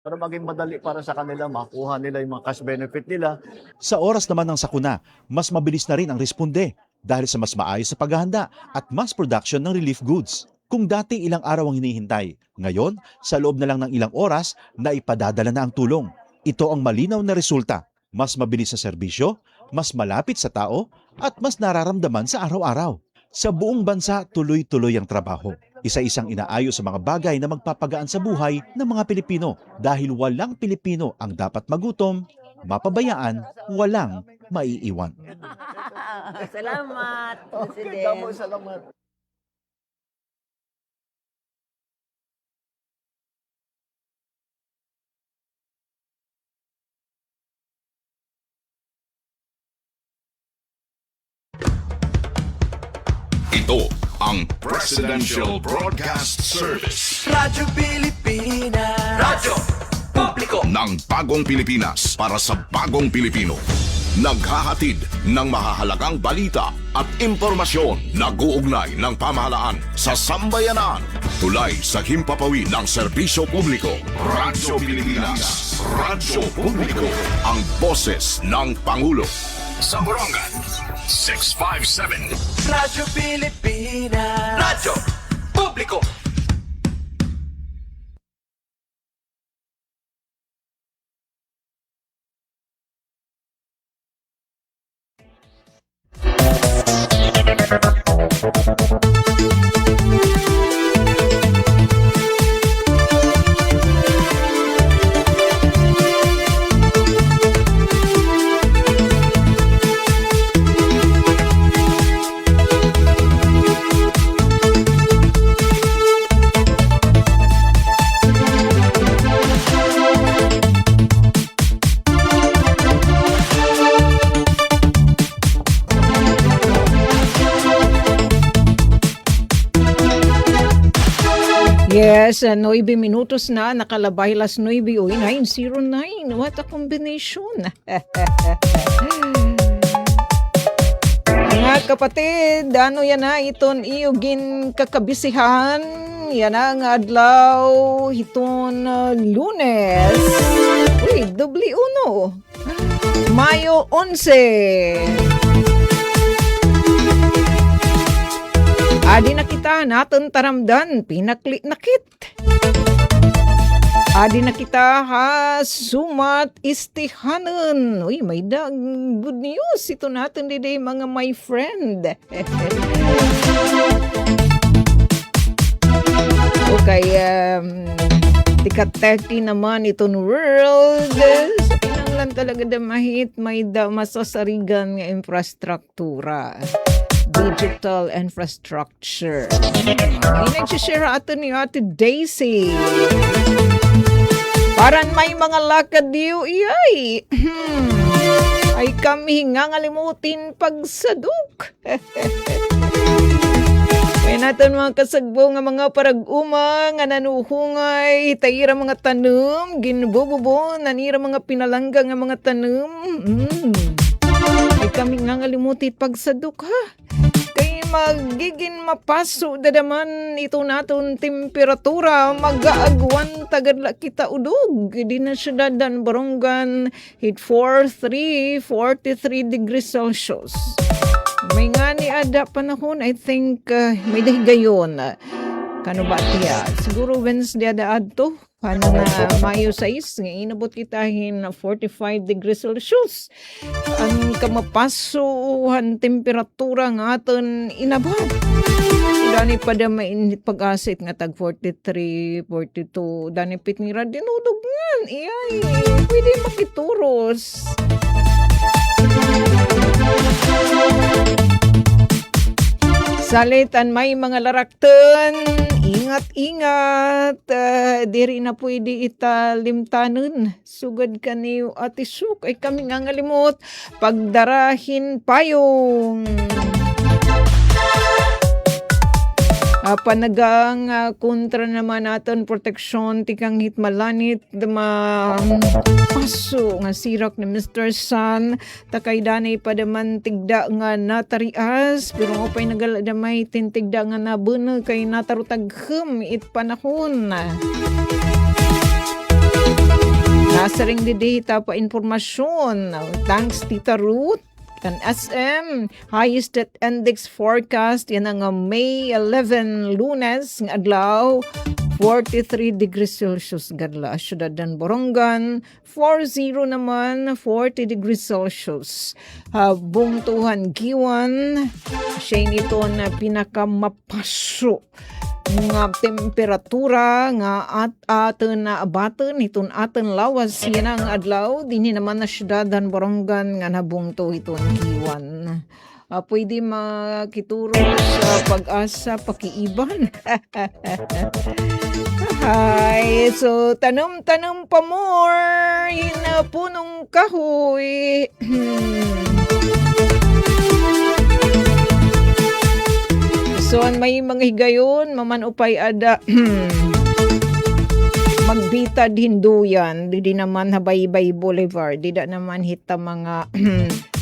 para maging madali para sa kanila, makuha nila yung mga cash benefit nila. Sa oras naman ng sakuna, mas mabilis na rin ang responde dahil sa mas maayos sa paghahanda at mass production ng relief goods. Kung dati ilang araw ang hinihintay, ngayon sa loob na lang ng ilang oras na ipadadala na ang tulong. Ito ang malinaw na resulta. Mas mabilis sa serbisyo, mas malapit sa tao at mas nararamdaman sa araw-araw. Sa buong bansa, tuloy-tuloy ang trabaho. Isa-isang inaayos sa mga bagay na magpapagaan sa buhay ng mga Pilipino dahil walang Pilipino ang dapat magutom, mapabayaan, walang maiiwan. Salamat, Okay, Gamo, President. salamat. Ito ang Presidential Broadcast Service Radyo Pilipinas. Radyo Publiko ng Bagong Pilipinas para sa Bagong Pilipino. Naghahatid ng mahahalagang balita at impormasyon na guugnay ng pamahalaan sa sambayanan. Tulay sa himpapawid ng serbisyo publiko. Radyo Pilipinas. Radyo Publiko. Ang boses ng Pangulo. Sa Borongan, 657. Radyo Pilipinas. Radyo Publiko. Yes, 9 minutos na, nakalabay las 9, uy, 909. What a combination. Mga kapatid, ano yan na, iton iyugin kakabisihan, yan ang adlaw, iton Lunes. Uy, doble uno. Mayo 11. Adi na kita natin taramdan, pinakli nakit. Adi na kita ha, sumat istihanan. Uy, may good news. Ito natin diday mga my friend. Okay, tikat 30 naman itong world. Sa pinanglan talaga damahit, may masasarigan nga infrastruktura. Digital infrastructure. Nag-share ato ni Ate Daisy. Paran may mga lakad diyo iyay. Ay kami ngangalimutin pagsaduk. Kaya natin mga kasagbo nga mga parag-uma nga nanuhungay, tayira mga tanum, ginbububo, nanira mga pinalangga nga mga tanum. Ay kami ngangalimutin pagsaduk ha. Kaya magiging mapaso dadaman ito naton temperatura mag-aagwan tagadla kita udog di na syudad dan Borongan hit 43 degrees Celsius. May nga ni ada panahon, I think may dahigayon. Kano ba tiya? Siguro Wednesday ada adto. Paano na Mayo 6, nga inabot kitahin 45 degrees Celsius. Ang kamapasuhan temperatura nga aton inabot. Dani pa da mainit pag-asit nga tag 43, 42. Dani pitngira dinudog nga. Iyay, pwede makituros. Salitan may mga larakton, ingat-ingat, diri na pwede italimtanon. Sugad ka niyo atisuk, ay kami nga ngalimot, pagdarahin payong. Panagang kontra naman naton proteksyon tikang hitmalanit paso nga sirak ni Mr. Sun takay danay padaman tigda nga natarias pero opay nagaladamay tintigda nga nabuna kay natarutaghem it panahon. Nasa ring didita pa informasyon. Thanks Tita Ruth. Kan SM, highest at index forecast, yan ang May 11, Lunes, ng adlaw, 43 degrees Celsius gadla. Syudad ng Borongan, 40 naman, 40 degrees Celsius. Bungtuhan Giwan, siya nito na pinakamapaso nga temperatura nga at aten na abaten iton aten lawas yan ang adlaw dinhi naman na syudadan Borongan nga nabungto iton Giwan. Pwede makituro sa pag-asa pakiiban. Hi, so tanong pa more ina punong kahoy. So, may mga higayon, maman upay ada magbitad hinduyan, di naman Habaybay Boulevard, di da naman hita mga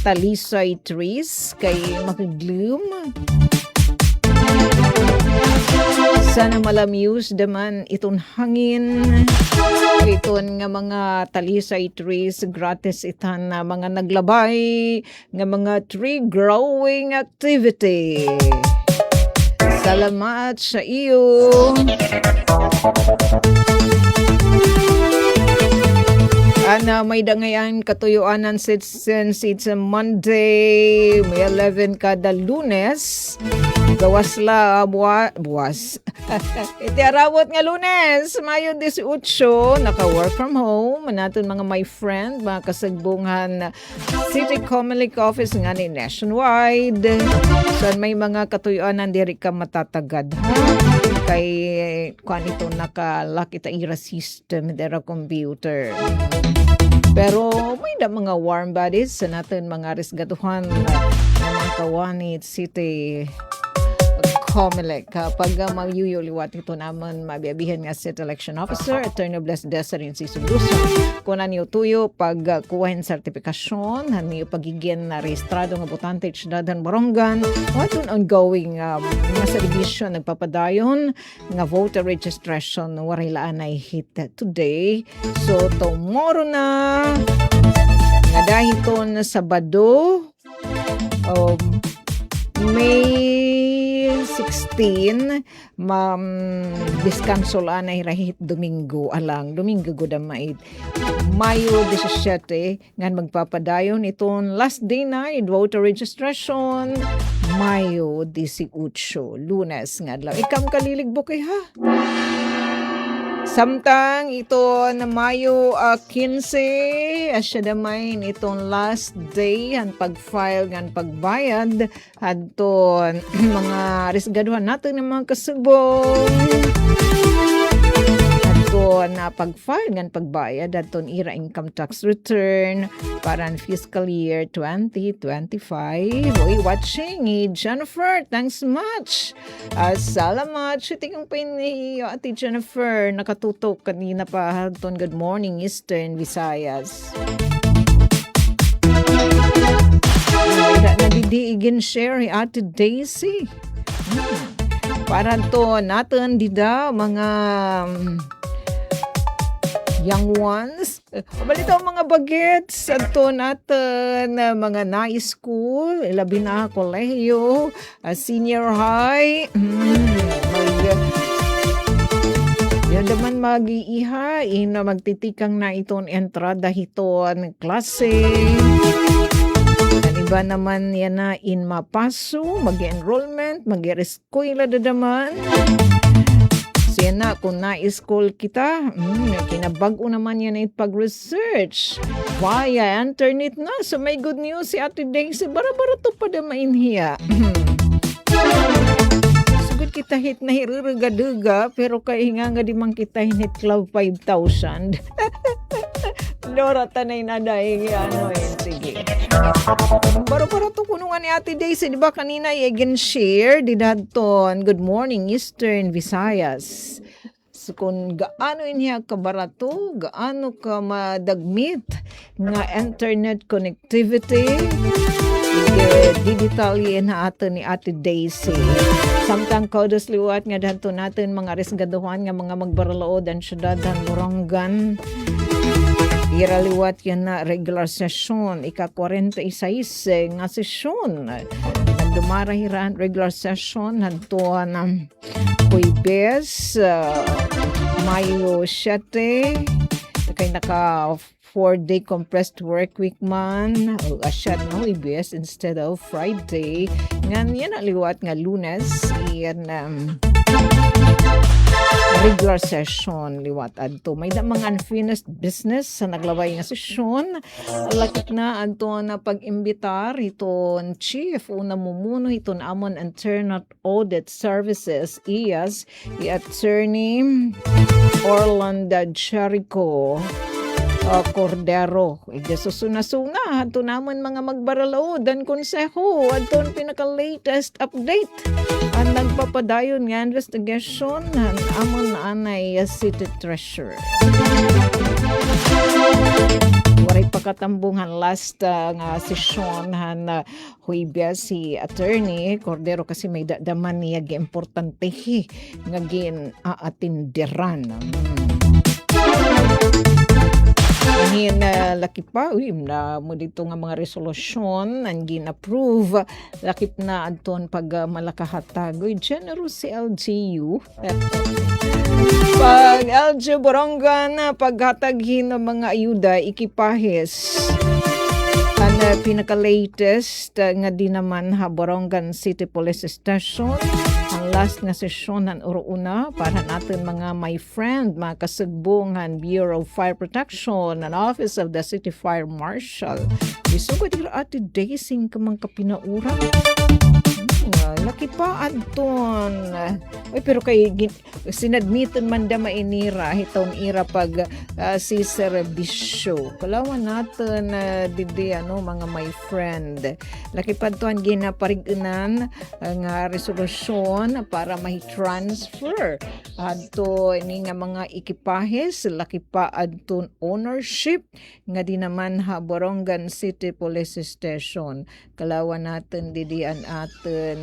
talisay trees, kay makigloom. Sana malamuse daman itong hangin, iton nga mga talisay trees, gratis itan na mga naglabay, nga mga tree growing activity. Salamat sa iyo. Ana, may dangayan katuyuanan since it's a Monday, May 11 kada Lunes. Gawas la buwas. Iti arawot nga Lunes, Mayo 18, naka-work from home. Naton mga my friend, mga kasagbungan City Comelec Office nga ni nationwide. So may mga katuyuanan diri ka matatagad. Kay kuan ito nakalaki ta ira system dera computer. Pero may da mga warm bodies sa natin mga resgatuhan ng mga kawanit City Comelec. Kapag magyuyuliwat ito naman mabiyabihan nga City Election Officer, Attorney Bless Desarin si Sublusa. Kung niyo tuyo pag kuwahin sertifikasyon, niyo pagiging na rehistrado nga botante Syudadan Borongan, watun ongoing mga servisyo nagpapadayon nga voter registration waray laan ay hit today. So tomorrow na nga dahil ton Sabado, May 16, diskanso la na hirahit Domingo alang. Domingo gudamait. Mayo 17, ngan magpapadayon itong last day na voter registration. Mayo 18, Lunes nga adlaw. Ikam kaliligbo kay ha? Samtang ito na Mayo 15, asya damain itong last day ang pag-file ng pagbayad adton mga resgaduhan natin ng mga kasubong adton na pag-file ng pagbayad adton ira income tax return para fiscal year 2025. Boy, watching ni Jennifer, thanks much. Salamat. Shooting yung pini Ate Jennifer, nakatutok kanina pa adton. Good morning Eastern Visayas. Nadidiigin share Ate Daisy. Para to natin dida mga young ones. Balito mga bagets ato natin mga high school, labi na kolehiyo, senior high. Yan naman mag-iiha, na magtitikang na iton entrada hiton klase. Iba naman yan na in mapaso, mag-enrollment, mag-eskwela dadaman. Siya na, kung na-school kita, kinabag-o naman yan ay pag-research. Via internet na. So may good news si Ate Daisy. Bara-bara to pa da mainhiya. Sugod kita hit na hiruragaduga, pero kay nga di man kita hit Club 5,000. Lora tanay na dahil sige. Baro-baro to kunungan ni Ate Daisy, di ba kanina i-again share, di dadton, good morning Eastern Visayas. So kung gaano niya kabarato, gaano ka madagmit nga internet connectivity, digital na ato ni Ate Daisy. Samtang kaudos liwat nga dadto natin mga resgaduhan nga mga magbaralaod ang syudadan Borongan. Iraliwat yan na regular session, ika-46 nga session. Nagdumarahiran regular session, hanto ng Huwebes, Mayo 7, kay naka 4-day compressed work week man, o asyat na Huwebes instead of Friday. Ngan yan aliwat nga Lunes, yan regular session liwat adto. May da mga unfinished business sa naglaway nga session. Lakit na adto na pag-imbitar iton chief una mumuno iton amon internal audit services IAS i-attorney Orlando Jericho Cordero. Susuna-suna ato namon mga magbaralaw dan konseho aton pinaka-latest update ang nagpapadayon nga investigation ng amon anay city treasurer. Waray pagkatambungan last nga session han Huwebes si attorney Cordero kasi may daman niya importante nga gin aatindiran. Ngayon laki pa, na mo dito nga mga resolusyon ang gin-approve. Lakip na adton pag malakahatag. Generous si LGU. Pag LGU Borongan, paghataghin ng mga ayuda, ikipahis. Ang pinaka-latest nga di naman Borongan City Police Station. Ang last nga sesyon ng Orouna para natin mga my friend, mga kasugbungan Bureau of Fire Protection and Office of the City Fire Marshal. Isugod ira ati daysing ka mga kapinaura. Laki pa adton. Oy, pero kay sinadmiton man da mainira hitong ira pag si serbisyo. Kalawan natin didi mga my friend. Laki pa adton ginaparigunan nga resolusyon para mahi-transfer adto ini nga mga ekipahes. Laki pa adton ownership nga di naman Borongan City Police Station. Kalawan natin didian atin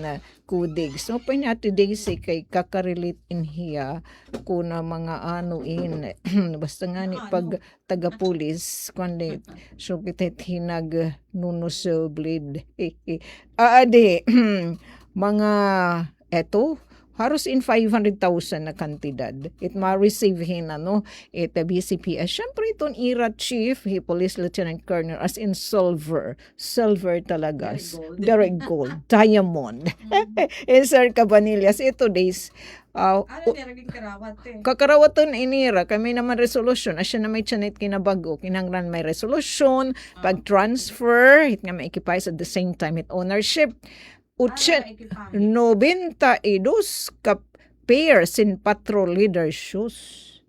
kudig. So, pa natin daisy kay kakarelate in hiya kung mga anuin. Basta nga ni pag taga-pulis, kundi so kitit hinag nunuso bleed. Ade, mga eto, haros in 500,000 na kantidad. It ma-receive hin it BCPS. Siyempre itong IRA chief, police lieutenant colonel, as in silver talaga. Direct gold. Diamond. Sir Cabanillas, ito days, kakarawatan inira, kami naman resolution, asya na may chanit kinabago, kinangran may resolution, pag-transfer, it nga may ekipays at the same time, it ownership, 92 ka pair sin patrol leader shoes.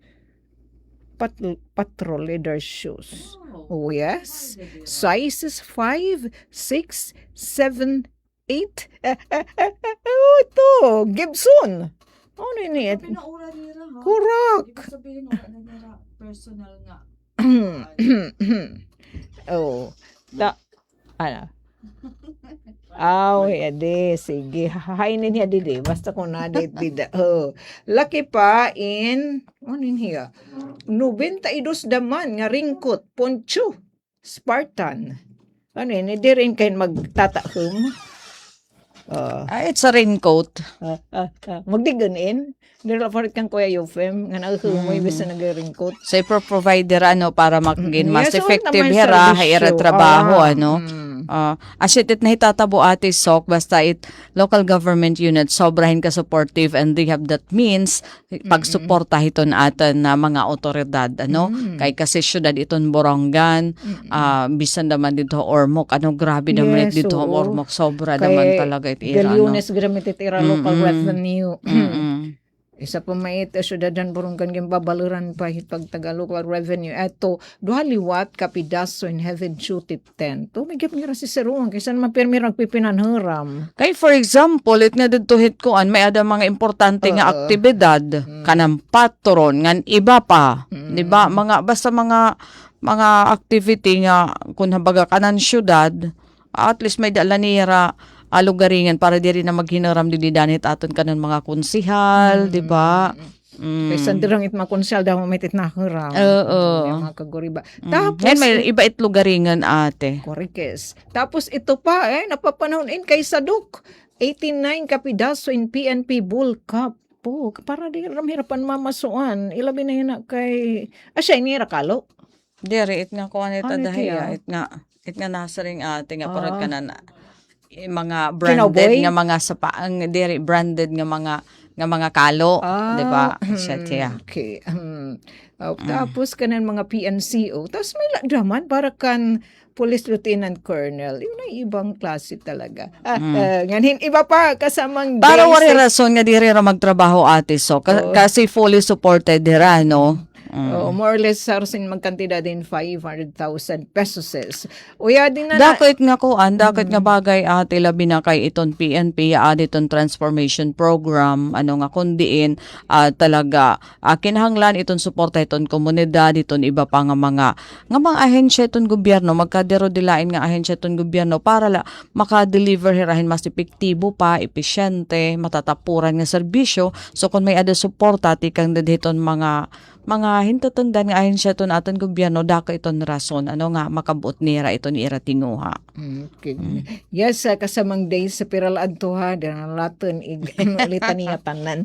Patrol leader shoes. Oh, yes. Sizes 5, 6, 7, 8. Ito, Gibson. Ano ini? Pinaura nila, ha? Correct. Ibig sabihin, wala na nila personal nga. Oh. Ano? Ade, sige. Hainin niya didi. Basta kung na-date dida. Laki pa in, ano in here? 92 daman nga ringkot, poncho, Spartan. Ano yun? Hindi rin kayo magtatahum. It's a raincoat. Magdiganin. Hindi lang farit kang Kuya Euphem. Nga naghumoy bisa nag-ringkot. So, provider para maging mas Yes, effective naman hera, serbisyo. hira trabaho, Ah, Asyit na hitatabo ate sok, basta local government unit, sobrahin ka supportive and they have that means, pagsuporta hiton atan na mga otoridad, kay kasi syudad iton Borongan, bisan naman dito Ormoc, grabe naman Yes, dito oo. Ormoc, sobra kay naman talaga itira, Galiones gramit itira local revenue. Mm-mm. Isa pa mait syudadan Borongan yung babaluran pa hitag taga local revenue. Eto, duha liwat kapidaso in heaven duty 10. To may gapnira si Serong kaysa naman permi ragpipinanhuram. Kay for example, it nga dito hit koan, may ada mga importante nga aktibidad, kanang patron, ngan iba pa, di ba? Basta mga activity nga, kung habaga kanan syudad, at least may dala nira, lugaringan para di rin na maghinaram di danit aton kanan mga konsihal, di ba? Kaysa dirang it makonsel daw mamitit na hiram. Oo. Mga kaguriba. Tapos, Tapos, may iba itlugaringan ate. Korikes. Tapos ito pa napapanahonin kay Saduk. 89 kapidaso in PNP Bull Cup. Po, para di ramhirapan mamasuan. Ilabi na yun na kay... siya inira kalo. Diri, it nga ko anita Ano dahiya. tiya? It nga nasa ring ate nga parang Ah. ka na mga branded Kinaboy? nga mga sapaang diri branded nga mga kalo, di ba? Siya tiya. Okay. Tapos kanan mga PNCO. Tapos may lagdaman para kan Police Lieutenant Colonel. Yun ay ibang klase talaga. Nganin, iba pa kasamang Para basic- wari rason nga diri ra magtrabaho ate so kasi fully supported dira no. more or less sarsin magkantidad din 500,000 pesos. Uya din na Dakit nga dakit nga bagay ate labi na kay iton PNP iton transformation program ano nga kundiin talaga kinahanglan iton suporta iton komunidad iton iba pa nga mga ahensya iton gobyerno magkadero dilain nga ahensya iton gobyerno para maka-deliver hirahin mas epektibo pa epesyente matatapuran nga serbisyo so kung may ada suporta tikang dadhiton mga hintatungdan nga ahensya iton aton gobyerno dako iton rason ano nga makabuot nira iton ira tinguha. Okay. Yes, kasamang days sa piral adto ha, dira laton ulitan niya tanan.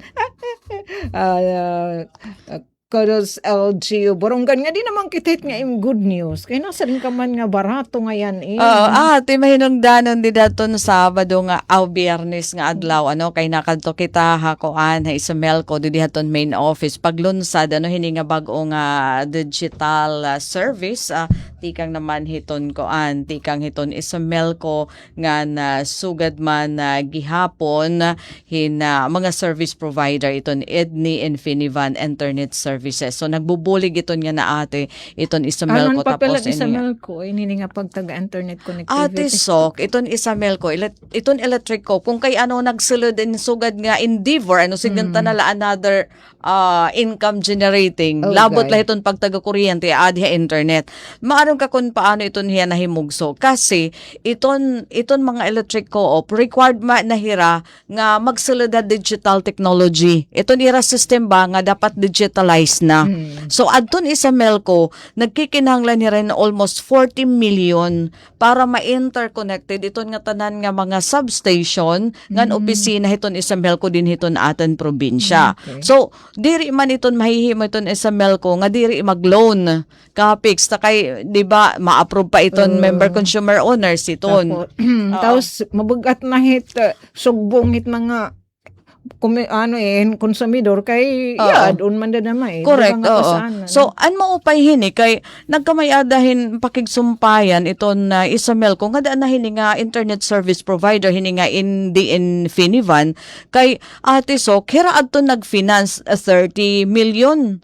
Kudos LGU. Boronggan nga di naman kitit nga im good news. Kaya nasa rin ka man nga barato nga yan eh. Ate mahinungdanon di daton Sabado nga Biyernes nga adlaw ano kay nakadto kita hakoan ha isumel ko di haton main office paglunsad ano hini nga bag-o nga digital service tikang naman hiton tikang hiton isumel ko nga na sugad man gihapon mga service provider iton Edni Infinivan Internet Services. So nagbubulig iton nga na ate iton isumel ko tapos isamel ko ini nga pagtaga-internet connectivity. Ate Sok, iton isamel ko, iton electric ko, kung kay ano nagsulod din sugad nga endeavor, ano siganta nala another income generating, Okay. labot lah iton pagtaga-kuryente, adya internet. Maaron ka kung paano iton hiya nahimugso. Kasi, iton mga electric co-op, required na hira nga magsulod na digital technology. Iton ira system ba nga dapat digitalize na. So, adton isamel ko, nagkikinahanglan ni rin almost 40 million para ma-interconnected iton nga tanan nga mga substation ngan opisina hiton isamel ko din hiton atan probinsya. Okay. So diri man iton mahihimo iton isamel ko nga diri mag-loan kapix ta kay di ba ma-approve pa iton member consumer owners iton. Tapos mabugat na hit sugbong hit mga konsumidor kay un man da naman Correct, Di ba nga oo. pasaan, ano? So, an maupay hini, kay nagkamayadahin pakigsumpayan iton na isamel ko, nga daan na hini nga internet service provider, hini nga Infinivan, kay ate Sok, hira adton nag-finance 30 million.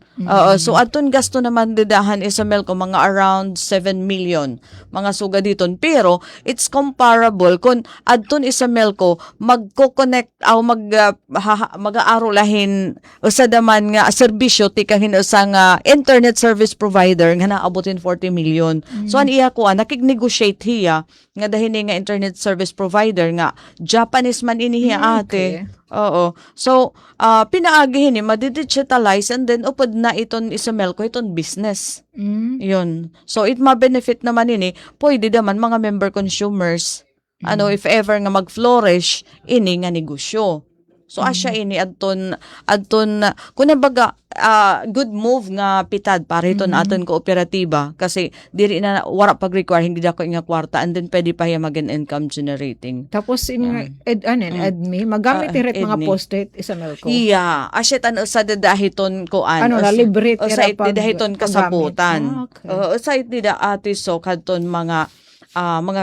So, adton gasto naman didahan isamel ko, mga around 7 million, mga suga diton. Pero, it's comparable kung adton isamel ko, magko-connect, mag-aaro lahin usadaman nga serbisyo tikahin usang internet service provider nga naabotin 40 million. So an iya ko nakig-negotiate hiya nga dahil nga internet service provider nga Japanese man ini hiya ate. Oo. So pinaagi ni ma-digitalize and then upod na iton isumel ko iton business. Yun. So it ma-benefit naman ini pwede naman mga member consumers if ever nga mag-flourish ini nga negosyo. So asya ini adton kunabaga good move nga pitad para iton aton kooperatiba kasi diri na wara pag-require hindi dako nga kwarta and then pwede pa hiya maging income generating. Tapos admi magamit iret mga Edmi. post-it isamel ko. Iya, asya tan sa dadahiton ko libre o sa dadahiton kasabutan. Okay. Sa itida ati so kadton mga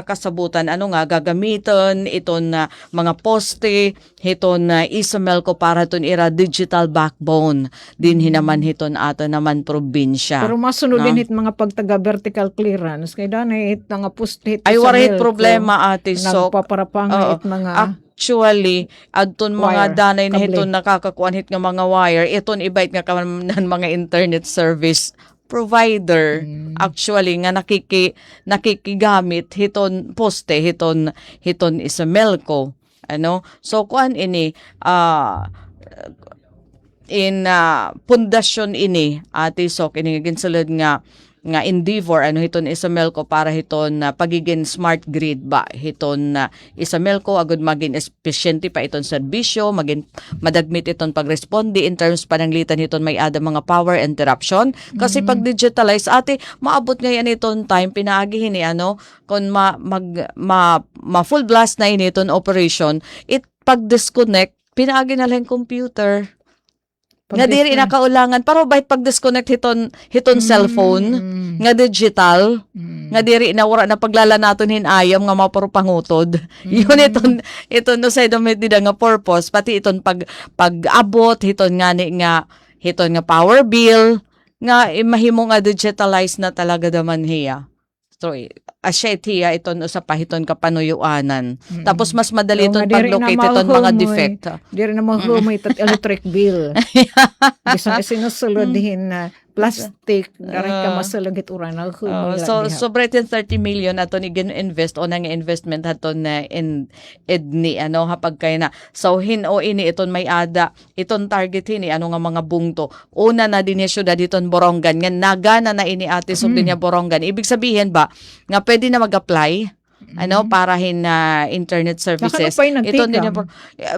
kasabutan gagamiton iton mga poste hiton isamel ko para ton ira digital backbone din hinaman hiton ato naman probinsya. Pero masunod din hit mga pagtaga vertical clearance kay danay hit nga post-it Ay isamel warit ko. problema ate so Nagpaparapang hit mga actually adton mga Wire, danay na kable. hiton nakakakuan hit nga mga wire iton ibait nga kamanan mga internet service provider actually nga nakikigamit hiton poste hiton isamel ko so kuan ini pundasyon ini ati sok ini ginsulod nga endeavor ano hiton Isomelco para hiton pagiging smart grid ba hiton Isomelco agud maging efficiente pa iton serbisyo maging madagmit iton pagresponde in terms pananglitan hiton may ada mga power interruption kasi pag digitalize ate maabot ngayon iton time pinaagi ni ano kung ma full blast na ini iton operation it pag disconnect pinaagi na lang computer nga diri na kaulangan pero bahit pag disconnect hiton cellphone nga digital nga diri na wala na paglala naton hinayam nga mapuro pangutod yun iton no say damit nila nga purpose pati iton pag-abot hiton nga power bill nga mahimo nga digitalize na talaga daman hiya so asya itiya iton sa pahiton kapanuyuanan tapos mas madali iton pag-locate iton mga defect Diri na mahumay tat electric bill. Bisan sinusulodhin na plastic, daray ka masulagit uran na humay. Sobre 30 million aton i-invest o nang investment haton na in edni ano hapag kay na. So hino ini iton may ada iton target hini ano nga mga bungto. Una na din syudad iton Borongan nga nagana na ini ate sub niya Borongan. Ibig sabihin ba nga pwede na mag-apply ano para internet services iton din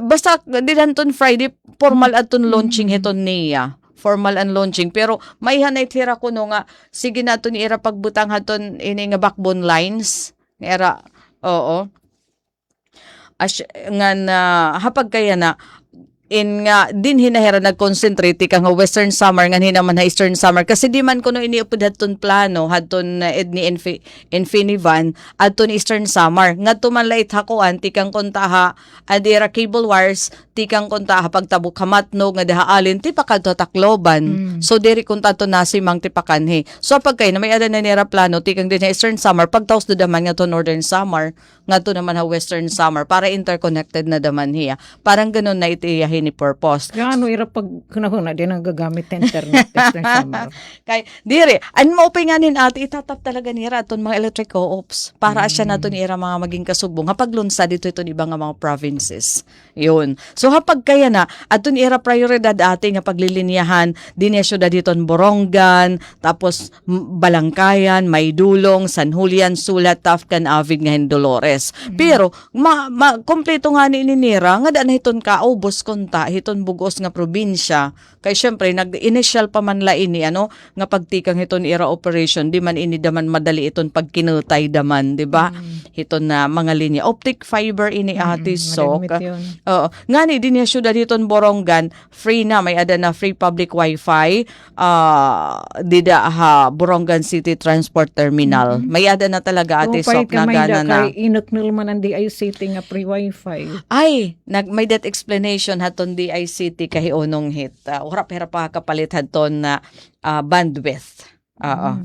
basta dinanton Friday formal aton launching hiton niya formal and launching pero may hanay tira kuno nga sige naton ira pagbutang haton ini nga backbone lines nga oo nga na hapag kaya na in nga din hinahira nag-concentrate ka nga Western Summer nga hinaman na Eastern Summer kasi di man kuno iniupod hadton plano hadton edni Infinivan adton Eastern Summer nga tumanlait hakuan tikang kontaha adira cable wires tikang kontaha pagtabok kamatno nga dahaalin ti pakadto Tacloban so diri kunta to nasimang ti pakanhi so pagkay na may ada na nira plano tikang din Eastern Summer pagtaos do daman nga to Northern Summer nga to naman ha Western Summer para interconnected na daman hiya parang ganun na itiyahin ni purpose. Gaano ira pag kunahuna din ang gagamit sa internet sa summer. Kay dire, an maupinganin ati itatap talaga nira aton mga electric co-ops para asya naton ira mga maging kasubong hapag lunsa dito iton ibang mga provinces. Yun. So hapag kaya na aton ira prioridad ati nga paglilinyahan dinhi syudad diton Borongan, tapos Balangkayan, Maydulong, San Julian, Sulat, Tafcan, Avid nga Dolores. Pero kompleto nga ni nira nga daan hiton ka ubos kon hiton bugos nga probinsya kay syempre nag-initial pa man la ini ano nga pagtikang hiton ira operation di man ini daman madali iton pagkinutay daman di ba hiton na mga linya optic fiber ini ati sok ngani din ya syudad hiton Borongan free na may ada na free public wifi dida ha Borongan City Transport Terminal may ada na talaga ati sok na gana na kay inoknul man ang DICT nga free wifi ay may that explanation haton DICT kahionong hit urap-hirap pa kapalit haton na bandwidth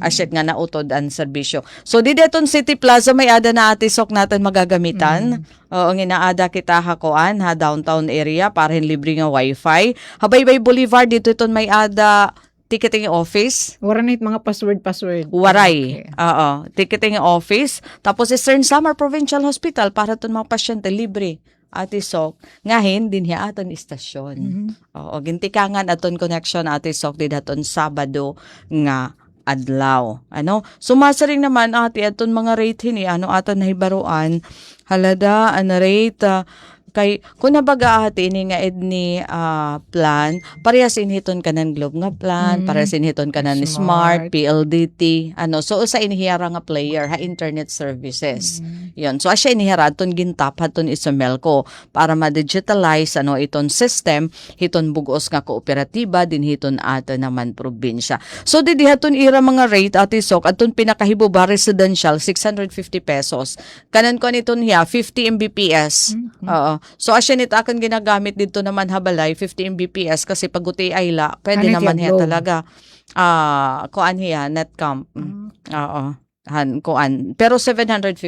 asyat nga nautod ang serbisyo so di deton City Plaza may ada na ati sok natin magagamitan ang inaada kita hakuan ha downtown area para libre nga wifi Habaybay Boulevard dito iton may ada ticketing office. Waray mga password. Waray. Okay. Ticketing office. Tapos Eastern Samar Provincial Hospital para itong mga pasyente libre. Ati Sok. Ngahin, din hiya aton istasyon. Oo, gintikangan aton connection ati Sok din aton Sabado nga adlaw. Ano? Sumasaring naman ati aton mga rate hini. Ano aton nahibaruan? Halada, rate, kay kung nabaga ati ini nga edni plan parehas inhiton kanan Globe nga plan parehas inhiton kanan Smart PLDT so usa inihiyara nga player ha internet services yon so asya inihiyara aton gintap haton Isomelco para ma-digitalize iton system hiton bugos nga kooperatiba din hiton ato naman probinsya so didi haton ira mga rate ati Sok aton pinakahibo ba residential 650 pesos kanan ko niton hiya 50 Mbps so asya nito akan ginagamit dito naman habalay 50 Mbps kasi pag uti ayla pwede naman hiya talaga kuan hiya netcom kuan pero 750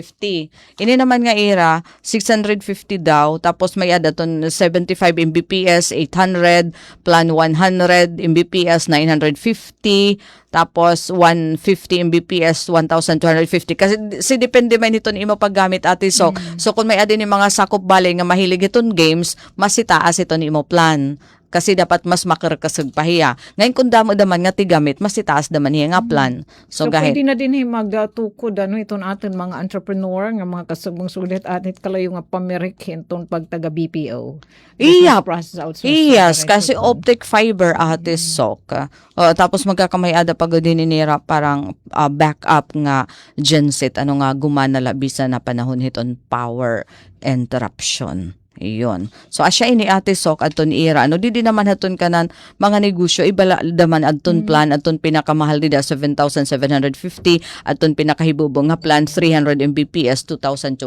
ini naman nga ira 650 daw tapos may ada ton 75 Mbps 800 plan 100 Mbps 950 tapos 150 Mbps 1,250 kasi si depende man iton imo paggamit ati so kung may adin ni mga sakop bale nga mahilig iton games mas itaas iton imo plan kasi dapat mas makarkasag pahiya. Ngayon kung damo daman nga tigamit, mas itaas daman hiya nga plan. So, So, gahit pwede na din magtukod iton atin mga entrepreneur nga mga kasubong sulit atit kalayo nga pamirik hinton pag taga BPO. Iya. Business process outsourcing. Yes, kasi optic fiber atis sok. Tapos magkakamay-ada pag dininira parang backup nga genset ano nga gumana labisa na panahon hiton power interruption. Iyon. So asya ini ate sok aton ira ano di naman haton kanan mga negosyo ibala daman adton plan aton pinakamahal dida 7,750 aton pinakahibubong nga plan 300 Mbps 2,250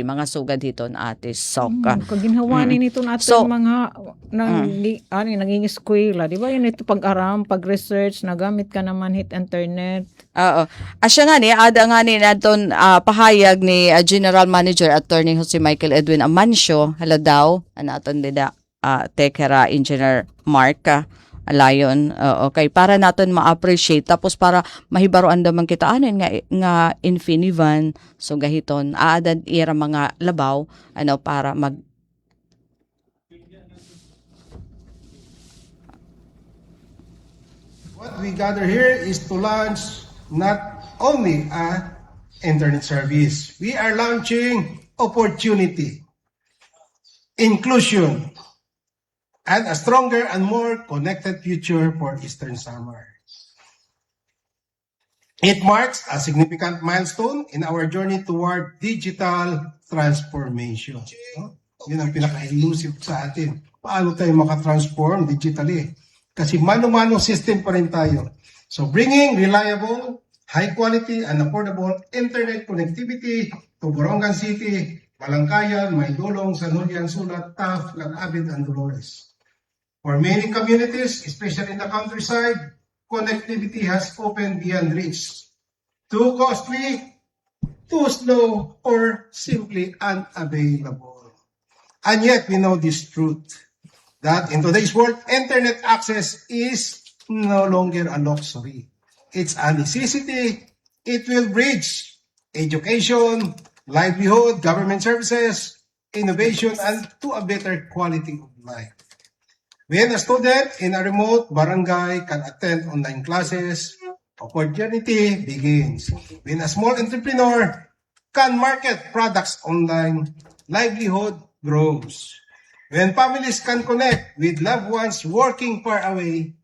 mga sugad hiton ate sok. Kung ginhawanin nito natin So, mga naging eskwela, di ba yun ito pag-aram, pag-research, nagamit ka naman hit internet. Oo. Asya nga ni ada nga ni naton pahayag ni General Manager Attorney Jose Michael Edwin Amancio hala daw anaton dida tekera Engineer Mark Alayon okay para naton ma-appreciate tapos para mahibaroan daman kita anin nga Infinivan so gahiton aadad ira mga labaw ano para mag What we gather here is to launch not only a internet service. We are launching opportunity, inclusion, and a stronger and more connected future for Eastern Samar. It marks a significant milestone in our journey toward digital transformation. No? Yun ang pinaka-elusive sa atin. Paano tayo makatransform digitally? Kasi mano-mano system pa rin tayo. So bringing reliable, high-quality, and affordable internet connectivity to Borongan City, Balangkayan, Maydolong, Sanolian, Sulat, Taft, Langabit, and Dolores. For many communities, especially in the countryside, connectivity has opened beyond reach. Too costly, too slow, or simply unavailable. And yet, we know this truth, that in today's world, internet access is no longer a luxury. It's a necessity. It will bridge education, livelihood, government services, innovation, and to a better quality of life. When a student in a remote barangay can attend online classes, opportunity begins. When a small entrepreneur can market products online, livelihood grows. When families can connect with loved ones working far away,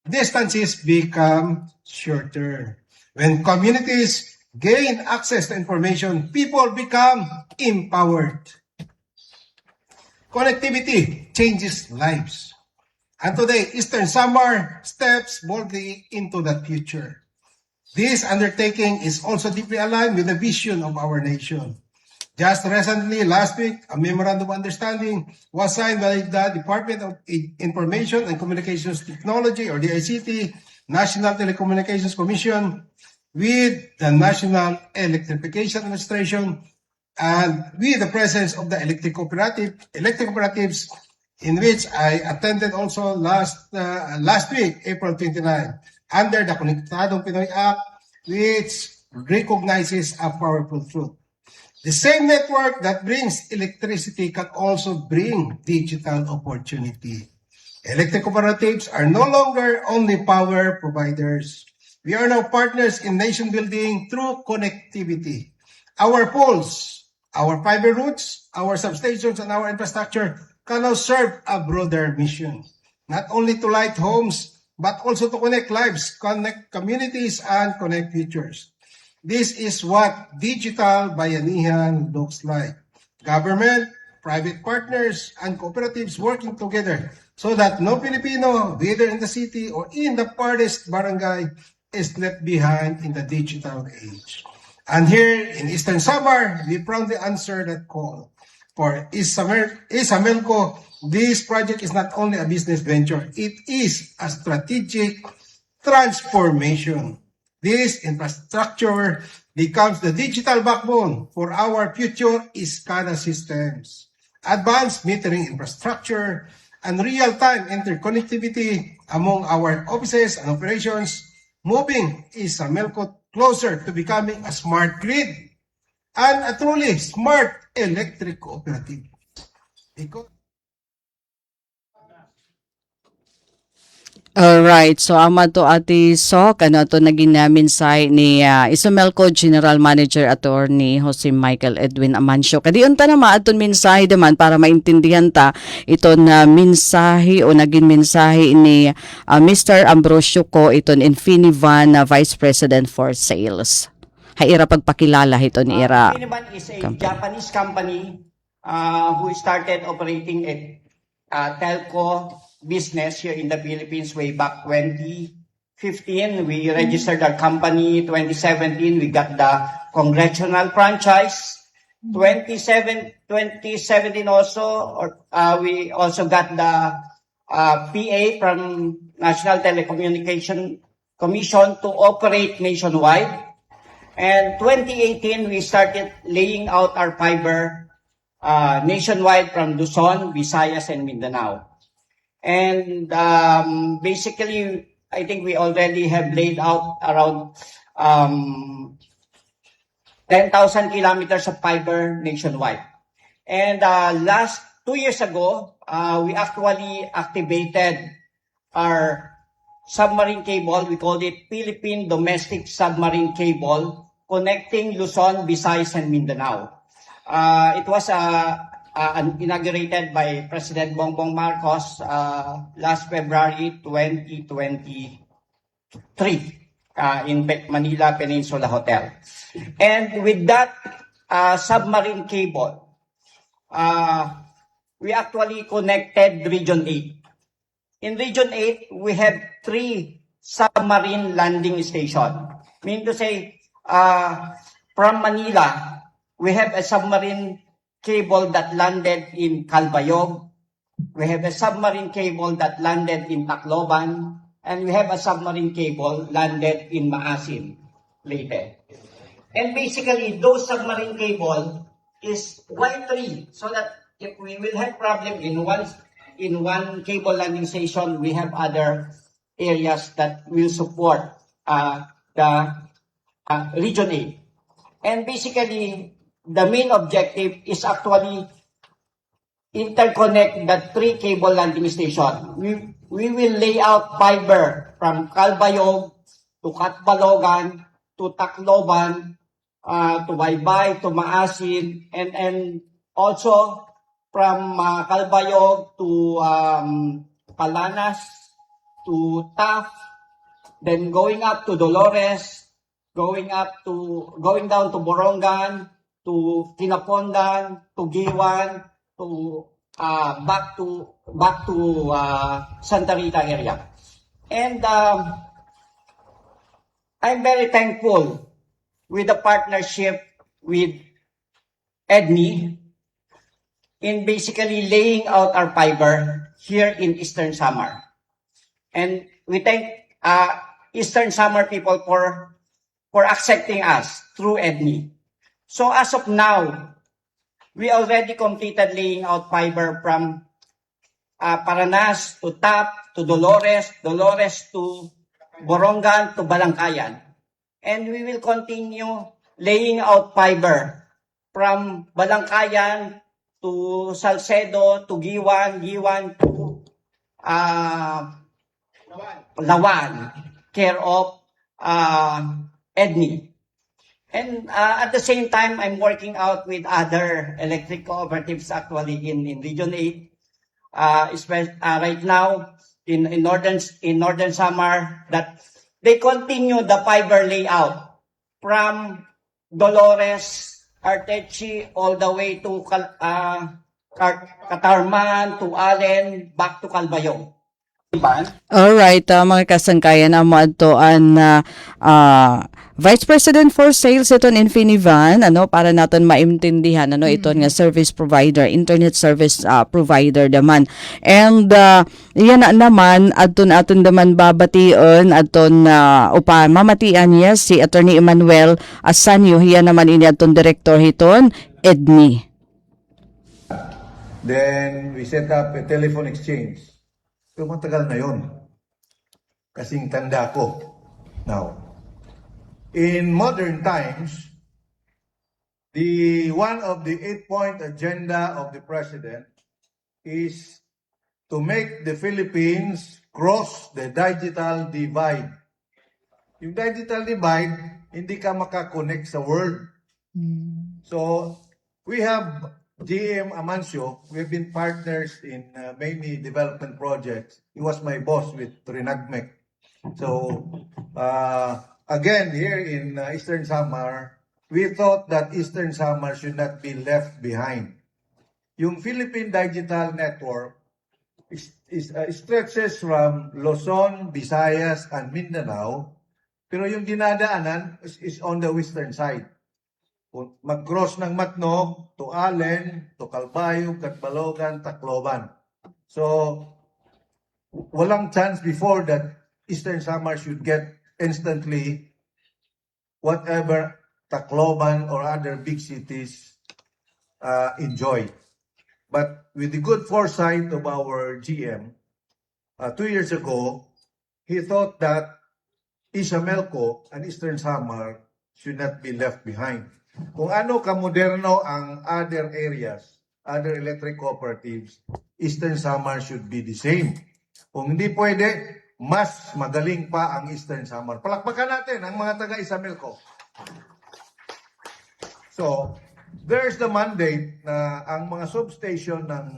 distances become shorter. When communities gain access to information, people become empowered. Connectivity changes lives. And today, Eastern Samar steps boldly into that future. This undertaking is also deeply aligned with the vision of our nation. Just recently, last week, a memorandum of understanding was signed by the Department of Information and Communications Technology, or DICT, National Telecommunications Commission, with the National Electrification Administration, and with the presence of the electric cooperatives, in which I attended also last week, April 29, under the Konektadong Pinoy Act, which recognizes a powerful truth. The same network that brings electricity can also bring digital opportunity. Electric cooperatives are no longer only power providers. We are now partners in nation building through connectivity. Our poles, our fiber routes, our substations, and our infrastructure can now serve a broader mission, not only to light homes, but also to connect lives, connect communities, and connect futures. This is what digital bayanihan looks like. Government, private partners, and cooperatives working together so that no Filipino, whether in the city or in the farthest barangay, is left behind in the digital age. And here in Eastern Samar, we proudly answer that call. For Isamelco, this project is not only a business venture, it is a strategic transformation. This infrastructure becomes the digital backbone for our future SCADA systems. Advanced metering infrastructure and real-time interconnectivity among our offices and operations, moving Isamelco closer to becoming a smart grid and a truly smart electric cooperative. Because Alright, so ama to ati Sok, ano to naging namin sa ni Isomelco General Manager Attorney Jose Michael Edwin Amancio. Kadi unta na maaton mensahe naman para maintindihan ta ito na mensahe o naging mensahe ni Mr. Ambrosio ko iton Infinivan na Vice President for Sales. Haira pagpakilala ito ni Ira. Infinivan is a company. Japanese company who started operating a telco business here in the Philippines way back 2015. We registered our company. 2017, we got the congressional franchise. 2017 also, we also got the PA from National Telecommunication Commission to operate nationwide. And 2018, we started laying out our fiber nationwide from Luzon, Visayas, and Mindanao. And basically, I think we already have laid out around 10,000 kilometers of fiber nationwide. And last 2 years ago, we actually activated our submarine cable. We called it Philippine Domestic Submarine Cable, connecting Luzon, Visayas, and Mindanao. It was inaugurated by President Bongbong Marcos last February 2023 in Manila Peninsula Hotel. And with that submarine cable, we actually connected Region 8. In Region 8, we have 3 submarine landing stations. Mean to say, from Manila, we have a submarine cable that landed in Calbayog. We have a submarine cable that landed in Tacloban. And we have a submarine cable landed in Maasin, Leyte. And basically, those submarine cable is Y3, so that if we will have problem in one cable landing station, we have other areas that will support the Region 8. And basically, the main objective is actually interconnect the 3 cable landing stations. We will lay out fiber from Calbayog to Catbalogan to Tacloban to Baybay to Maasin, and also from Calbayog to Palanas to Taft, then going up to Dolores, going down to Borongan, to Kinapondan, to Giwan, to back to Santa Rita area. And I'm very thankful with the partnership with EDNI in basically laying out our fiber here in Eastern Samar. And we thank Eastern Samar people for accepting us through EDNI. So as of now, we already completed laying out fiber from Paranas to Taft to Dolores to Borongan to Balangkayan. And we will continue laying out fiber from Balangkayan to Salcedo to Giwan to Lawan, care of EDNI. And at the same time, I'm working out with other electric cooperatives actually in Region 8, right now in Northern Samar, that they continue the fiber layout from Dolores, Arteche, all the way to Katarman, to Allen, back to Calbayog. Alright, mga kasangkayan, amo adtoan na Vice President for Sales iton Infinivan, para naton maintindihan iton nga service provider, internet service provider naman. And yan naman aton naman babation aton upa mamatian niya si Attorney Emmanuel Asanio, hiya naman ini aton director hiton EDNI. Then we set up a telephone exchange. Pero matagal na yun. Kasing tanda ko. Now, in modern times, one of the 8-point agenda of the President is to make the Philippines cross the digital divide. Yung digital divide, hindi ka makakonect sa world. So, we have GM Amancio. We've been partners in many development projects. He was my boss with Trinagmec. So, again, here in Eastern Samar, we thought that Eastern Samar should not be left behind. Yung Philippine Digital Network stretches from Luzon, Visayas, and Mindanao, pero yung dinadaanan is on the western side. Mag-cross ng Matnog to Allen, to Calbayog, Catbalogan, Tacloban. So, walang chance before that Eastern Samar should get instantly whatever Tacloban or other big cities enjoy. But with the good foresight of our GM, 2 years ago, he thought that Isamelco and Eastern Samar should not be left behind. Kung ano kamoderno ang other areas, other electric cooperatives, Eastern Samar should be the same. Kung hindi pwede, mas magaling pa ang Eastern Samar. Palakpakan natin ang mga taga-Isamelco. So, there's the mandate na ang mga substation ng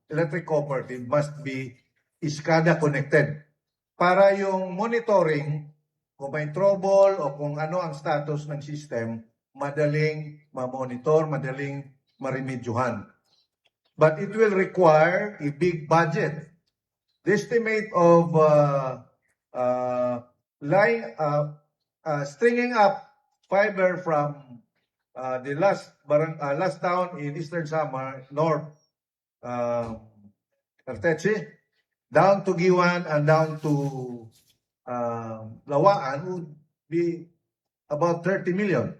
electric cooperative must be SCADA connected para yung monitoring kung may trouble o kung ano ang status ng system, madaling ma-monitor, madaling maremedyohan. But it will require a big budget. The estimate of stringing up fiber from the last town in Eastern Samar, North Arteche, down to Giwan and down to Lawaan would be about 30 million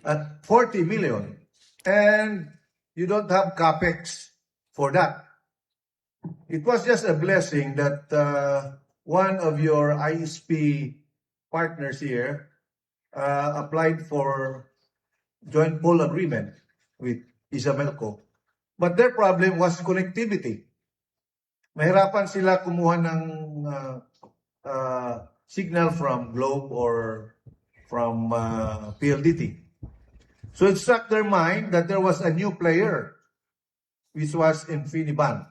at 40 million. And you don't have capex for that. It was just a blessing that one of your ISP partners here applied for joint pool agreement with Isamelco. But their problem was connectivity. Mahirapan sila kumuha ng signal from Globe or from PLDT. So it struck their mind that there was a new player, which was Infiniban.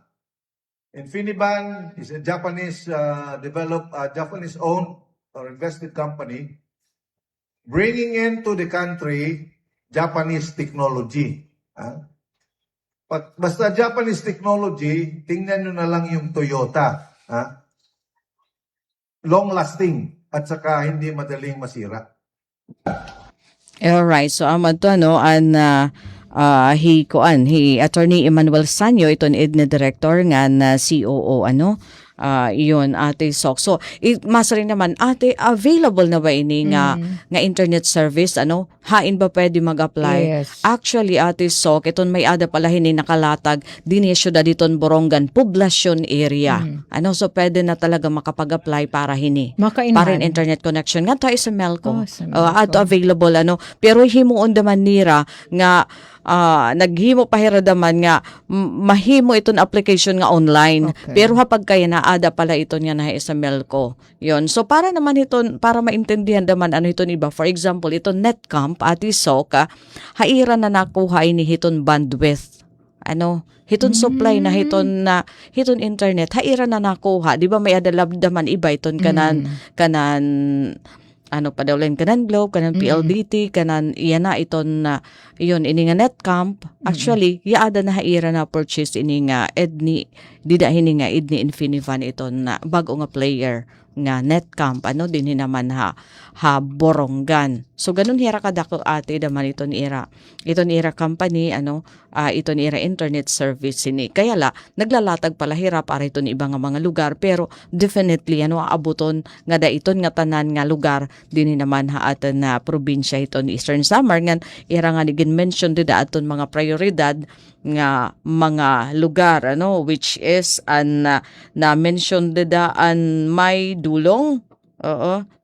Infiniban is a Japanese Japanese-owned or invested company, bringing into the country Japanese technology. Basta Japanese technology, tingnan nyo na lang yung Toyota. Long-lasting at saka hindi madaling masira. Alright, so amad to he Attorney Emmanuel Sanyo ito ni EDNE Director nga na COO yun ate Sok. So masaring naman ate, available na ba ini nga internet service hain ba pwede mag-apply? Yes. Actually ate Sok, iton may ada pala hini nakalatag dinhi syudad diton Borongan poblasyon area. So pwede na talaga makapag-apply para hini. Para internet connection nga to Isamelco. Ato available pero himuon daman nira nga naghimo pahiradaman nga mahimo iton application nga online. Okay. Pero hapag kaya na ada pala ito niya na Isamelco. Yon. So para naman iton, para maintindihan naman iton iba. For example, iton Netcamp ati Soka, haira na nakuha ini hiton bandwidth. Hiton supply na hiton internet, haira na nakuha. Di ba may adalab naman iba iton kanan padawlen kanan Globe, kanan PLDT, kanan iyan na iton yun ini nga Netcamp. Actually, yaada na haira na purchase ini nga EDNE, dida hini nga EDNE Infinivan iton na bago nga player nga Netcamp dinhi naman ha Borongan. So ganun hira kadako ate daman iton ira company iton ira internet service ini. Kaya naglalatag pala hira para iton iba nga mga lugar, pero definitely aabuton nga da iton nga tanan nga lugar dinhi naman ha aton na probinsya iton Eastern Samar nga ira nga nigin mention dida aton mga prioridad nga mga lugar which is na mention dida an may dulong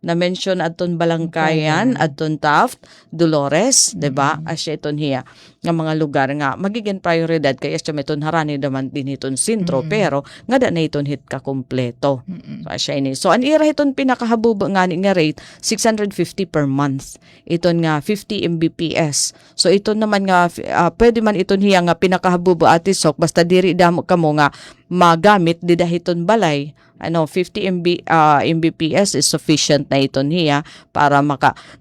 na-mention aton Balangkayan, aton Taft, Dolores, 'di ba? Asya iton hiya nga mga lugar nga magiging prioridad kay asya meton harani daman din iton sentro pero nga da na iton hit ka kompleto. So asya ini. So an ira iton pinakahabubo nga ni nga rate 650 per month. Iton nga 50 Mbps. So iton naman nga pwede man iton hiya nga pinakahabubo ati sok basta diri damo kamo nga magamit di dahiton balay. 50 Mbps is sufficient na iton hiya para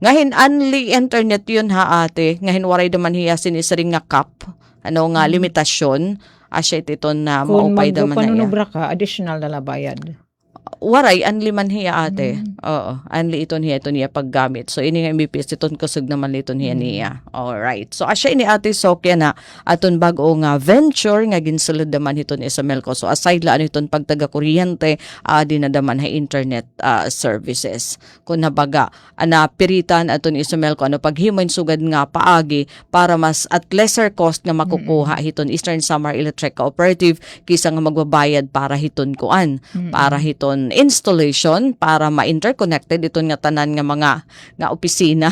ngahin only internet yun ha ate, ngahin waray daman hiya sinisiring nga cap, nga limitasyon, asya iton na Kung maupay daman na iya. magpanunubra ka, additional na labayad. Waray, anli man hiya ate. Oo, anli iton hiya paggamit. So, ini nga Mbps, iton kusog naman iton hiya niya. Alright. So, asya ini ate Sokya na aton bago nga venture nga ginsulod naman iton isa Melco. So, aside laan iton pagtaga-kuryente, di na daman ha internet services. Kung nabaga, piritan aton isa Melco, paghimoy sugad nga paagi para mas at lesser cost nga makukuha hiton Eastern Samar Electric Cooperative kisa nga magbabayad para hiton kuan, para hiton installation para ma-interconnected iton nga tanan nga mga nga opisina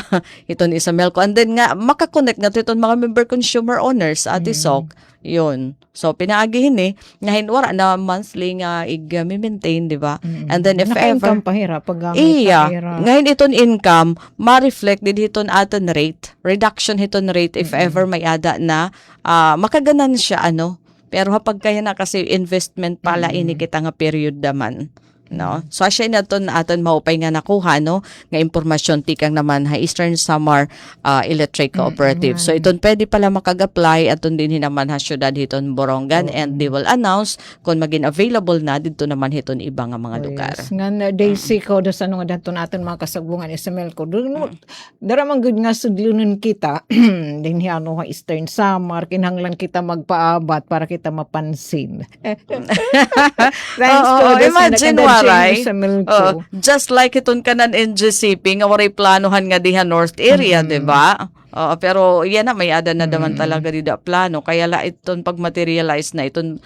iton isa Melco and then nga makakonect nga iton mga member consumer owners ati Sok yun. So pinaagihin nga hinwara na monthly nga i-maintain, di ba? And then if ever pahira paggamit ngayon iton income ma-reflect din hiton aton rate, reduction hiton rate if ever may ada na makaganan siya pero kapag kaya na kasi investment pala ini kita nga period daman. No? So asya naton aton maupay nga nakuha nga impormasyon tikang naman ha Eastern Samar Electric Cooperative. So iton pwede pala makag-apply aton din naman ha syudad hiton Borongan and they will announce kung maging available na dito naman hiton ibang mga lugar. Yes. Nga Daisy ko da sa nga dato natin mga kasagbungan sa Melco. Dara man gud nga sudlunon kita din hiano nga Eastern Samar kinahanglan kita magpaabat para kita mapansin. Thanks to imagine waray. Sa Melco. Just like iton kanan NGCP nga waray planohan nga diha North area, di ba? Pero yan na may ada na daman talaga dida plano kaya la iton pag materialize na iton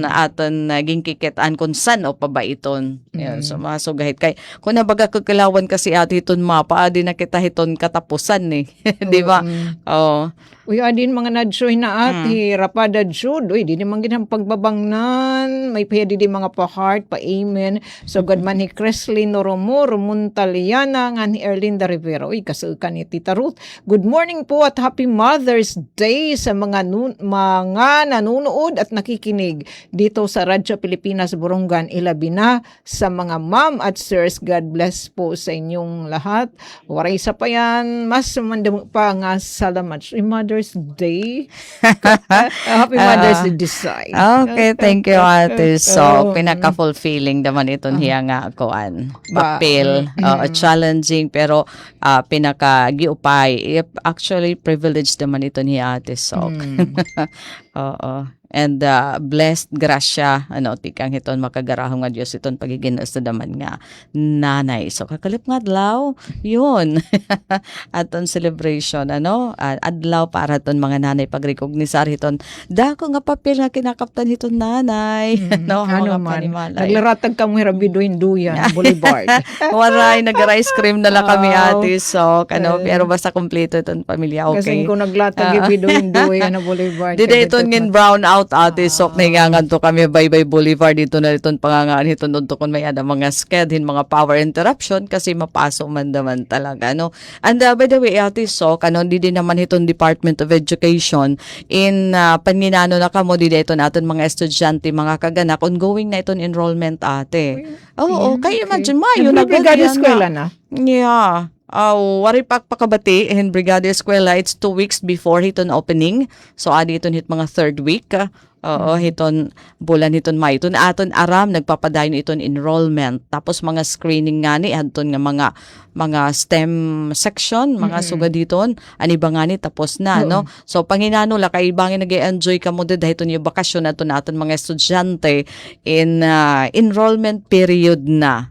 aton naging kikitaan kung san o pa ba iton. Yan, so masugahit kay kung nabaga kagalawan kasi ati iton mapa adi na kita hiton katapusan di ba? Uy, adin mga nadsoy na ati, rapada jud. Uy, di naman ginang pagbabangnan. May pwede di mga pa-heart, pa-amen. So, God man ni Cresley Noromo, Rumuntaliana, nga ni Erlinda Rivera. Uy, kasukan ni Tita Ruth. Good morning po at Happy Mother's Day sa mga nanonood at nakikinig dito sa Radyo Pilipinas, Borongan, ilabi na sa mga ma'am at sirs. God bless po sa inyong lahat. Waray sa pa yan. Mas mandam pa nga salamat. Mother's Day. Happy Mother's Day decide. Okay, thank you ate. So, pinaka-fulfilling naman iton hiya nga kuan. Papel, challenging pero pinaka-giupay. Actually, privileged naman iton hiya ate. So, and blessed grasya tikang hiton makagarahong nga Dios iton pagiging daman nga nanay. So kakalip nga adlaw yun aton celebration adlaw para ton mga nanay pagrecognisar hiton dako nga papel nga kinakaptan hiton nanay man naglaratag ka mo rabiduin-duyan Boulevard. Waray nag-rice cream na lang kami ate. So pero basta kompleto iton pamilya okay. Kasi kung naglatag ibiduin-duyan na Boulevard dide iton ngin brown out ate Sok naingangan to kami Baybay Boulevard dito na itong pangangaan hiton dito kung may ada mga skedhin mga power interruption kasi mapasok man naman talaga and by the way ate Sok di din naman itong Department of Education in paninano na kamo di ito natin mga estudyante mga kaganak ongoing na itong enrollment ate. Kaya imagine Mayo na Brigada Eskwela na. Yeah. Wari pakabati in Brigada Eskwela, it's 2 weeks before hiton opening. So, adi iton hit mga third week. Hiton bulan hiton May. Iton aton aram nagpapadayon iton enrollment. Tapos mga screening nga ni adton nga mga STEM section, mga sugad diton ani ba nga ni tapos na So panginano la kay bangin nag-enjoy ka mo dahil yung bakasyon aton naton mga estudyante in enrollment period na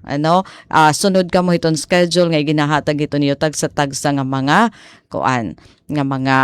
sunod ka mo hiton schedule nga ginahatag iton yung tagsa nga mga kuan nga mga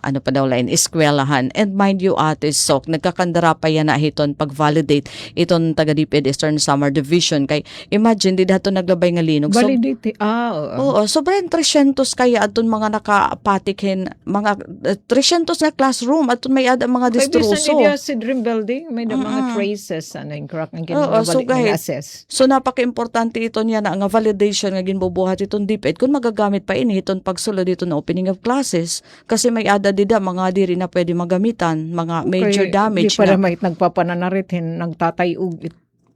ano pa daw lain eskwelahan. And mind you, Ate Sok, nagkakandara pa yan na hiton pag-validate iton taga DepEd Eastern Samar Division. Kay imagine di dato naglabay nga linog. So, Validity. Oo. oo, sobrang 300 kaya aton mga nakapatikin, mga 300 na classroom aton may ada mga Kay bisan distruso. niya si Dream Building, may da mga traces yung crack ng Oo, so guys, assess. So napaka-importante ito niya na nga validation nga ginbubuhat itong DepEd kung magagamit pa ini itong pagsulod dito na opening of classes kasi may ada dida mga diri na pwede magamitan, mga major damage Di para na. may nagpapananaritin, nagtatayog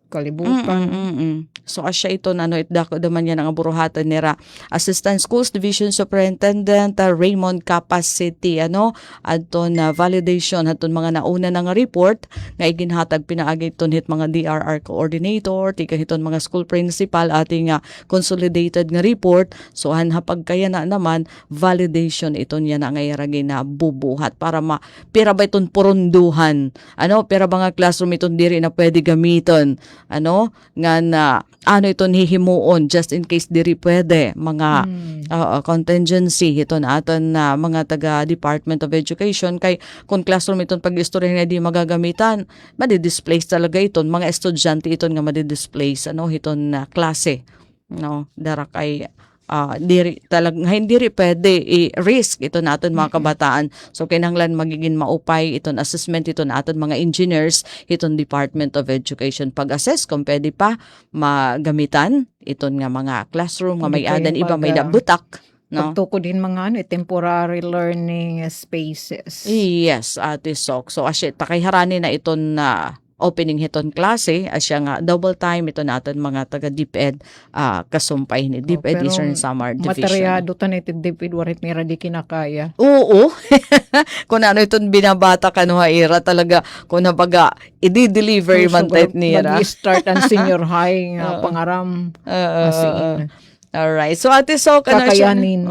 kalibutan. So asya ito na itdako daman yan ang buruhatan nira Assistant Schools Division Superintendent Raymond Capacity adto na validation aton mga nauna na nga report nga iginhatag pinaagi iton hit mga DRR coordinator tika hiton mga school principal ating consolidated nga report so hapag kaya na naman validation iton yan nga iragi na bubuhat para pira ba iton porunduhan pira ba nga classroom iton diri na pwede gamiton nga na iton hihimuon just in case diri pwede mga contingency iton aton na mga taga Department of Education kay kung classroom iton pag-istorya nga di magagamitan madi-displace talaga iton mga estudyante iton nga madi-displace hiton na klase dara kay diri talagang hindi pwede i-risk ito natin mga kabataan. So kinahanglan magiging maupay iton assessment ito natin mga engineers iton Department of Education pag-assess kung pwede pa magamitan iton nga mga classroom nga may adan iba may nabutak. Pagtuko din mga temporary learning spaces. Yes, Ate Sok. So asya takay harani na iton na opening hiton klase asya nga double time ito natin mga taga DepEd kasumpay ni DepEd Eastern Samar Division. Materyado tanit DepEd warit mira di kinakaya. Oo. Kung ano itong binabata ka ira talaga kung nabaga i-deliver man type nira. Mag-start ang senior high nga pangaram. Alright. So Ate Sok kakayanin.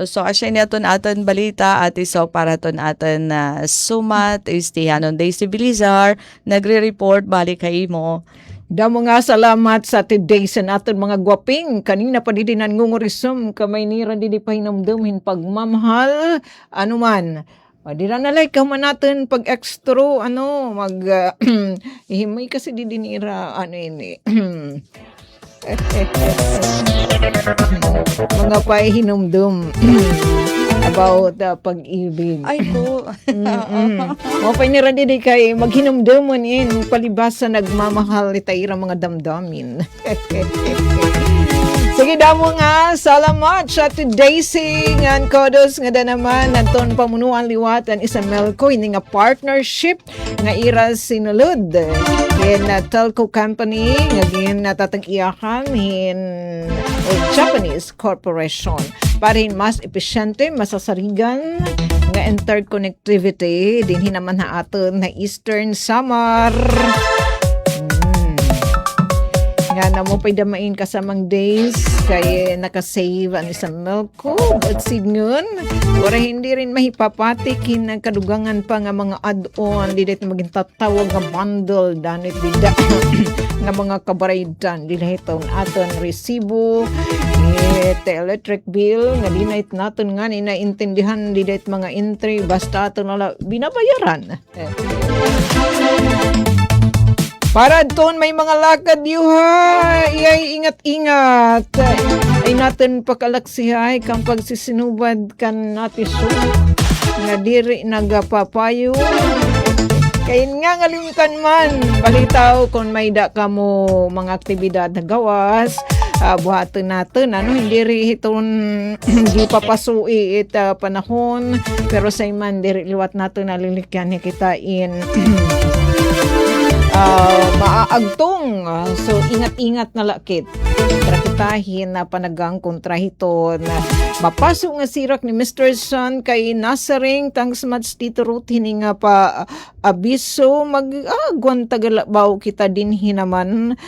So asya niya aton balita Ate Sok para aton sumat istihanon day si Bilizar nagre-report balik kay mo. Damo nga salamat sa today sa naton mga gwaping. Kanina pa di nangungurisom kamay nira di pa hinamdumhin pagmamahal anuman. Di na nalay ka man natin pag extra himay kasi di dinira ini. Mga pahinumdum about pag-ibig. Ay ko. Mapay ni Randy kay maghinumduman palibas sa nagmamahal itayra mga damdamin. Sige damo nga, salamat sa today sing and kodos nga da naman naton pamunuan liwat ang isang Melco ini nga partnership nga ira sinulod in telco company nga gin natatag-iyakan in Japanese corporation para mas epesyente, masasarigan nga interconnectivity din hinaman ha aton na Eastern Samar. Nga na mo pa'y damain kasamang days kay nakasave ang isang Melco at signun wala hindi rin mahipapatik ang kadugangan pa nga mga add-on di dahil maging tatawag nga bundle danit bida nga mga kabaraydan di dahil itong aton resibo electric bill nga di na natin nga ninaintindihan di dahil mga entry basta aton nala binabayaran para doon may mga lakad yuha, iyay ingat-ingat. Ay natin pakalaksihay kang pagsisinubad kan natin so nga diri nagapapayo. Kaya nga ngalimkan man, balitaw kung may da ka mo mga aktibidad na gawas, buhatin natin, hindi rin itong di papasui panahon, pero sa iman diri liwat natin nalilikyan niya kita in maaagtong. So, ingat-ingat na lakit. Trakitahin na panagang kontrahiton. Mapasok nga sirak ni Mr. Sun kay nasaring tangs mats dito rutin nga pa abiso mag-agwan tagalabaw kita din hinaman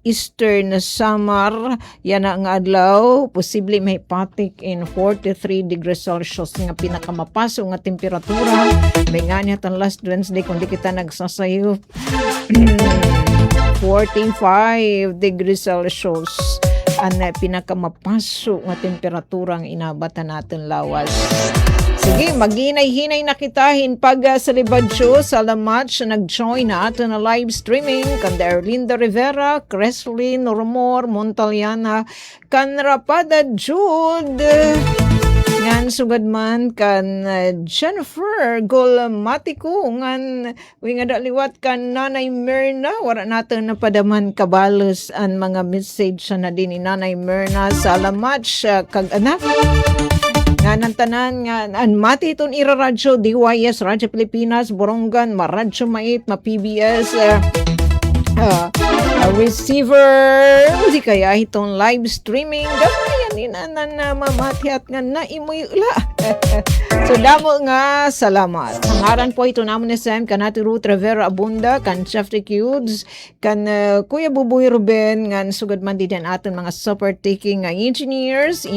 Eastern Samar yan ang adlaw posible may patik in 43 degrees Celsius nga pinakamapasok nga temperatura may nga niya tan last Wednesday kundi kita nagsasayo 45 degrees Celsius ang pinakamapaso nga temperaturang inabatan natin lawas. Sige, maghinay-hinay na kitahin pag sa libadyo. Salamat sa nag-join na ato na live streaming. Kanda Erlinda Rivera, Creslin, Rumor, Montaliana, Kanrapada Jude. Ngan sugad man kan Jennifer Golmatico ngan winga liwat kan Nanay Myrna wala natin napadaman kabalos ang mga message na din ni Nanay Myrna. Salamat sa kag anak nga ng tanan nga an mati iton iraradyo DYS Radyo Pilipinas Borongan Maradyo Mait Ma-PBS receiver di kaya itong live streaming gamayan inanan na mamatihat nga na imoy ula. So damo nga salamat. Hangaran po ito naman ni Sam kanati Ruth Rivera Abunda kan Chef Cudes kan Kuya Buboy Ruben nga sugad man din aton mga super taking engineers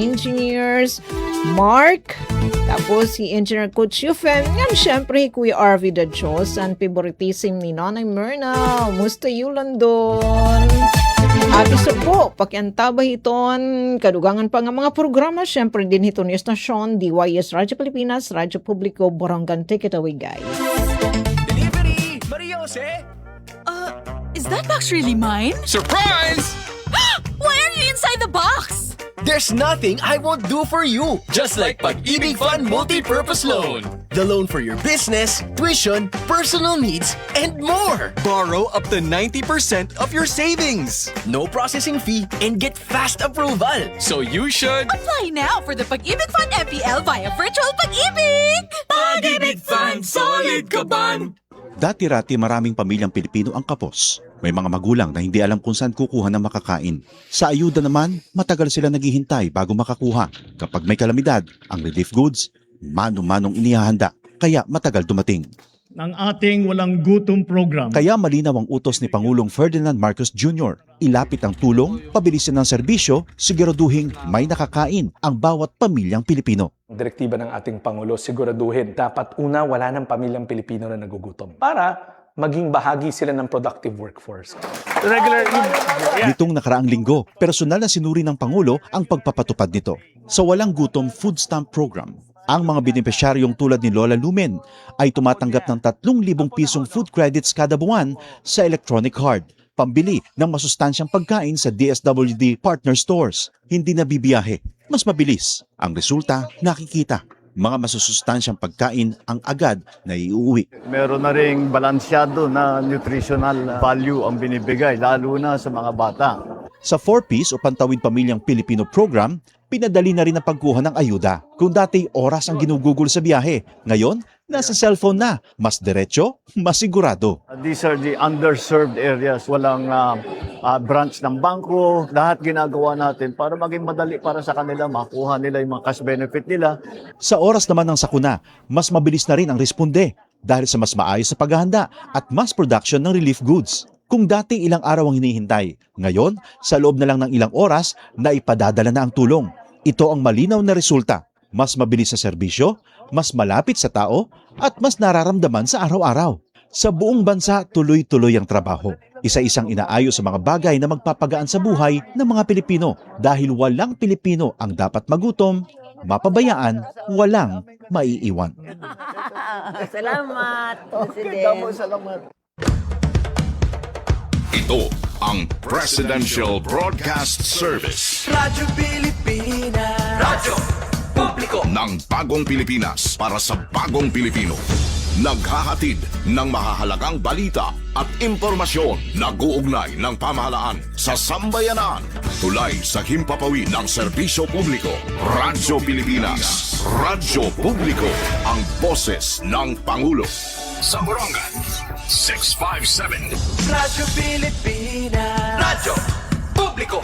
Mark tapos si Engineer Coach Yufen nga syempre Kuya RV the Diyos ang favoritism ni Nanay Myrna musta Yulandon at isa po pakiantabay iton kadugangan pa nga mga programa syempre din ito ni Estasyon DYS Radyo Pilipinas Radyo Publiko Borongan. Take it away guys. Delivery! Maria Jose? Is that box really mine? Surprise! Why are you inside the box? There's nothing I won't do for you. Just like Pag-ibig Fund Multi-Purpose Loan. The loan for your business, tuition, personal needs, and more. Borrow up to 90% of your savings. No processing fee and get fast approval. So you should... Apply now for the Pag-ibig Fund FPL via Virtual Pag-ibig! Pag-ibig Fund, solid ka ban! Dati-rati maraming pamilyang Pilipino ang kapos. May mga magulang na hindi alam kung saan kukuha ng makakain. Sa ayuda naman, matagal sila naghihintay bago makakuha. Kapag may kalamidad, ang relief goods, mano-manong inihahanda. Kaya matagal dumating. Ng ating walang gutom program. Kaya malinaw ang utos ni Pangulong Ferdinand Marcos Jr. Ilapit ang tulong, pabilisin ng serbisyo, siguraduhin may nakakain ang bawat pamilyang Pilipino. Direktiba ng ating Pangulo, siguraduhin dapat una wala ng pamilyang Pilipino na nagugutom para maging bahagi sila ng productive workforce. Nitong nakaraang linggo, personal na sinuri ng Pangulo ang pagpapatupad nito. Sa Walang Gutom Food Stamp Program, ang mga benepisyaryong tulad ni Lola Lumen ay tumatanggap ng 3,000 pisong food credits kada buwan sa electronic card, pambili ng masustansyang pagkain sa DSWD partner stores. Hindi na bibiyahe, mas mabilis. Ang resulta, nakikita. Mga masusustansyang pagkain ang agad na iuwi. Meron na ring balansyado na nutritional value ang binibigay, lalo na sa mga bata. Sa 4Ps o Pantawid Pamilyang Pilipino Program, pinadali na rin ang pagkuha ng ayuda. Kung dati oras ang ginugugol sa biyahe, ngayon nasa cellphone na, mas diretso, mas sigurado. These are the underserved areas. Walang branch ng bangko. Lahat ginagawa natin para maging madali para sa kanila, makuha nila yung mga cash benefit nila. Sa oras naman ng sakuna, mas mabilis na rin ang responde dahil sa mas maayos na paghahanda at mass production ng relief goods. Kung dati ilang araw ang hinihintay, ngayon sa loob na lang ng ilang oras na ipadadala na ang tulong. Ito ang malinaw na resulta. Mas mabilis sa serbisyo, mas malapit sa tao, at mas nararamdaman sa araw-araw. Sa buong bansa, tuloy-tuloy ang trabaho. Isa-isang inaayos sa mga bagay na magpapagaan sa buhay ng mga Pilipino dahil walang Pilipino ang dapat magutom, mapabayaan, walang maiiwan. Salamat, Salamat. Ito ang Presidential Broadcast Service Radyo Pilipinas. Radyo Publiko. ng Bagong Pilipinas para sa Bagong Pilipino. Naghahatid ng mahahalagang balita at impormasyon na guugnay ng pamahalaan sa sambayanan. Tulay sa himpapawid ng serbisyo publiko. Radyo Pilipinas. Radyo Publiko. Ang boses ng Pangulo. Sa Borongan, 657. Radyo Pilipinas. Radyo Publiko.